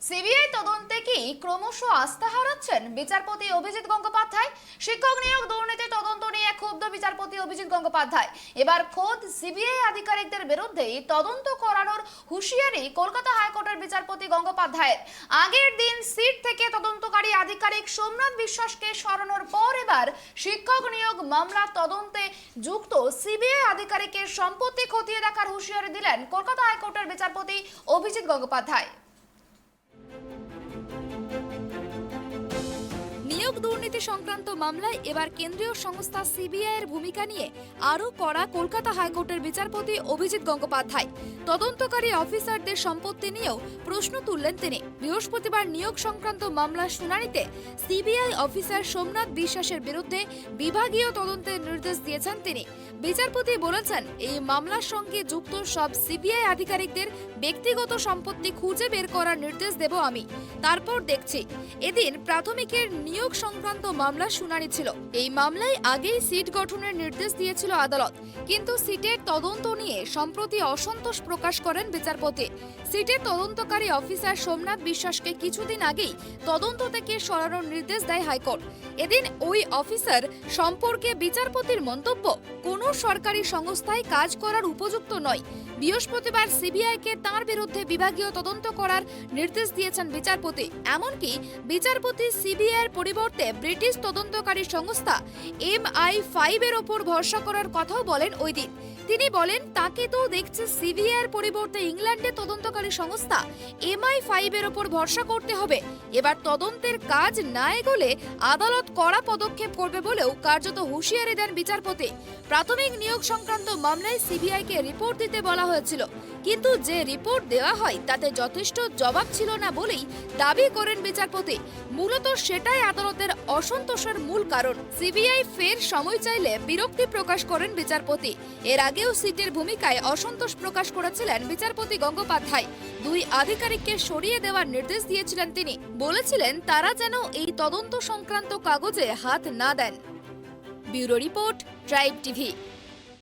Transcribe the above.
CBI তদন্তে কি ক্রমশ আস্থা হারাচ্ছেন বিচারপতি অভিজিৎ গঙ্গোপাধ্যায়? শিক্ষক নিয়োগ দুর্নীতি তদন্ত নিয়ে ক্ষুব্ধ বিচারপতি অভিজিৎ গঙ্গোপাধ্যায়। এবার খোদ সিবিআই আধিকারিকদের বিরুদ্ধেই তদন্ত করানোর হুঁশিয়ারি কলকাতা হাইকোর্টের বিচারপতি গঙ্গোপাধ্যায়ের। আগের দিন সিট থেকে তদন্তকারী আধিকারিক সোমনাথ বিশ্বাসকে সরানোর পর এবার শিক্ষক নিয়োগ মামলা তদন্তে যুক্ত সিবিআই আধিকারিকের সম্পত্তি খতিয়ে দেখার হুঁশিয়ারি দিলেন কলকাতা হাইকোর্টের বিচারপতি অভিজিৎ গঙ্গোপাধ্যায়। নিয়োগ দুর্নীতি সংক্রান্ত মামলায় এবার কেন্দ্রীয় সংস্থা সিবিআই এর ভূমিকা নিয়ে আরও কড়া কলকাতা হাইকোর্টের বিচারপতি অভিজিৎ গঙ্গোপাধ্যায়। তদন্তকারী অফিসারদের সম্পত্তি নিয়েও প্রশ্ন তুললেন তিনি। বৃহস্পতিবার নিয়োগ সংক্রান্ত মামলার শুনানিতে সিবিআই অফিসার সোমনাথ বিশ্বাসের বিরুদ্ধে বিভাগীয় তদন্তের নির্দেশ দিয়েছেন তিনি। বিচারপতি বলেছেন, এই মামলার সঙ্গে যুক্ত সব সিবিআই আধিকারিকদের ব্যক্তিগত সম্পত্তি খুঁজে বের করার নির্দেশ দেব আমি, তারপর দেখছি। এদিন প্রাথমিকের নিয়োগ সংক্রান্ত মামলার শুনানি ছিল। এই মামলায় আগেই সিট গঠনের নির্দেশ দিয়েছিল আদালত, কিন্তু সিটের তদন্ত নিয়ে সম্প্রতি অসন্তোষ প্রকাশ করেন বিচারপতি। সিটের তদন্তকারী অফিসার সোমনাথ বিশ্বাসকে কিছুদিন আগেই তদন্ত থেকে সরানোর নির্দেশ দেয় হাইকোর্ট। এদিন ওই অফিসার সম্পর্কে বিচারপতির মন্তব্য, কোনো সরকারি সংস্থায় কাজ করার উপযুক্ত নয়। বৃহস্পতিবার সিবিআইকে তাঁর বিরুদ্ধে বিভাগীয় তদন্ত করার নির্দেশ দিয়েছেন বিচারপতি। এমনকি বিচারপতি সিবিআইয়ের পরিবর্তে ব্রিটিশ তদন্তকারী সংস্থা MI5 এর ওপর ভরসা করার কথাও বলেন ওই দিন। তিনি বলেন, তাকে তো দেখছে সিবিআইয়ের পরিবর্তে ইংল্যান্ডের তদন্তকারী সংস্থা MI5 এর ওপর ভরসা করতে হবে। এবার তদন্তের কাজ না এগোলে আদালত কড়া পদক্ষেপ করবে বলেও কার্যত হুঁশিয়ারি দেন বিচারপতি। প্রাথমিক নিয়োগ সংক্রান্ত মামলায় সিবিআইকে রিপোর্ট দিতে বলা হয়েছিল, কিন্তু যে রিপোর্ট দেওয়া হয় তাতে যথেষ্ট জবাব ছিল না বলেই দাবি করেন বিচারপতি। মূলত সেটাই আদালতের অসন্তোষের মূল কারণ। সিবিআই ফের সময় চাইলে বিরক্তি প্রকাশ করেন বিচারপতি। এর আগেও সিটের ভূমিকায় অসন্তোষ প্রকাশ করেছিলেন বিচারপতি গঙ্গোপাধ্যায়। দুই আধিকারিককে সরিয়ে দেওয়ার নির্দেশ দিয়েছিলেন তিনি। বলেছিলেন তারা যেন এই তদন্ত সংক্রান্ত কাগজে হাত না দেন। Bureau report, Tribe TV.